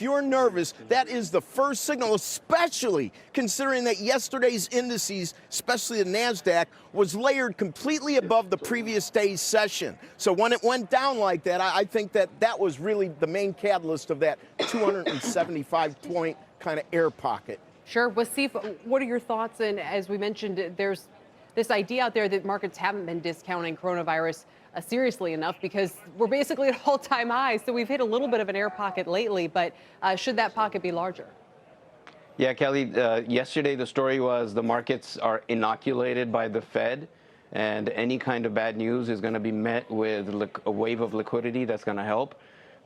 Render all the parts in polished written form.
If you're nervous, that is the first signal, especially considering that yesterday's indices, especially the NASDAQ, was layered completely above the previous day's session. So when it went down like that, I think that was really the main catalyst of that 275-point kind of air pocket. Sure. Wasif, what are your thoughts? And as we mentioned, there's this idea out there that markets haven't been discounting coronavirus seriously enough because we're basically at all-time highs. So we've hit a little bit of an air pocket lately, but should that pocket be larger? Yeah, Kelly, yesterday the story was the markets are inoculated by the Fed, and any kind of bad news is going to be met with a wave of liquidity that's going to help.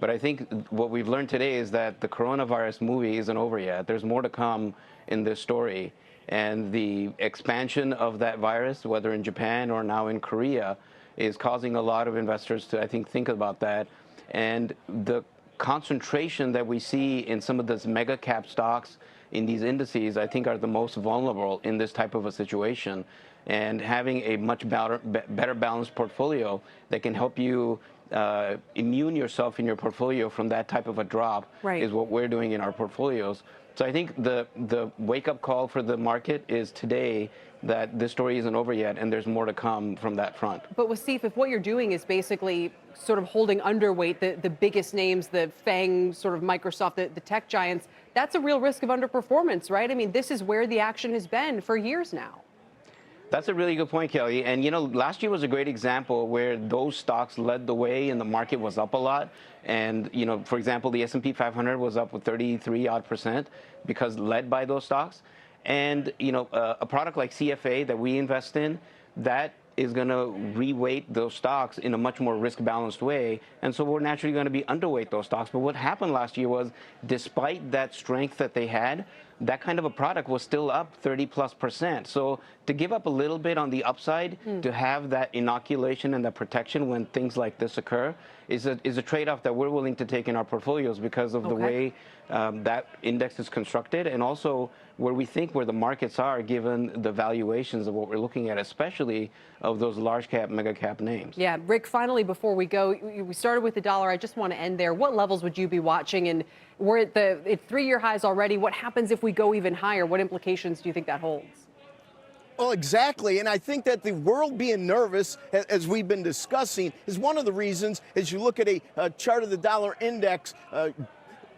But I think what we've learned today is that the coronavirus movie isn't over yet. There's more to come in this story. And the expansion of that virus, whether in Japan or now in Korea, is causing a lot of investors to, I think about that. And the concentration that we see in some of those mega cap stocks in these indices, I think, are the most vulnerable in this type of a situation. And having a much better balanced portfolio that can help you immune yourself in your portfolio from that type of a drop is what we're doing in our portfolios. So I think the wake-up call for the market is today that this story isn't over yet, and there's more to come from that front. But Wasif, if what you're doing is basically sort of holding underweight the biggest names, the FANG, sort of Microsoft, the tech giants, that's a real risk of underperformance, right? I mean, this is where the action has been for years now. That's a really good point, Kelly. And, you know, last year was a great example where those stocks led the way and the market was up a lot. And, you know, for example, the S&P 500 was up with 33% because led by those stocks. And, you know, a product like CFA that we invest in, that is going to reweight those stocks in a much more risk-balanced way. And so we're naturally going to be underweight those stocks. But what happened last year was, despite that strength that they had, that kind of a product was still up 30+%. So to give up a little bit on the upside, to have that inoculation and that protection when things like this occur, is a trade-off that we're willing to take in our portfolios because of the way that index is constructed, and also where the markets are given the valuations of what we're looking at, especially of those large cap, mega cap names. Yeah, Rick, finally, before we go, we started with the dollar. I just want to end there. What levels would you be watching? And we're at the 3-year highs already. What happens if we go even higher? What implications do you think that holds? Well, exactly. And I think that the world being nervous, as we've been discussing, is one of the reasons. As you look at a chart of the dollar index,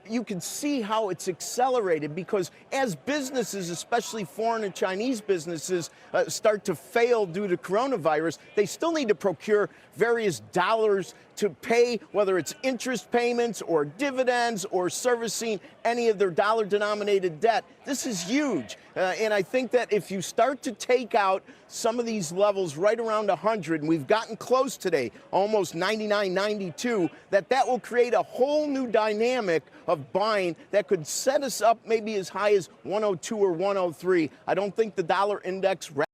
you can see how it's accelerated, because as businesses, especially foreign and Chinese businesses, start to fail due to coronavirus, they still need to procure various dollars to pay, whether it's interest payments or dividends or servicing any of their dollar-denominated debt. This is huge. And I think that if you start to take out some of these levels right around 100, and we've gotten close today, almost 99, 92, that will create a whole new dynamic of buying that could set us up maybe as high as 102 or 103. I don't think the dollar index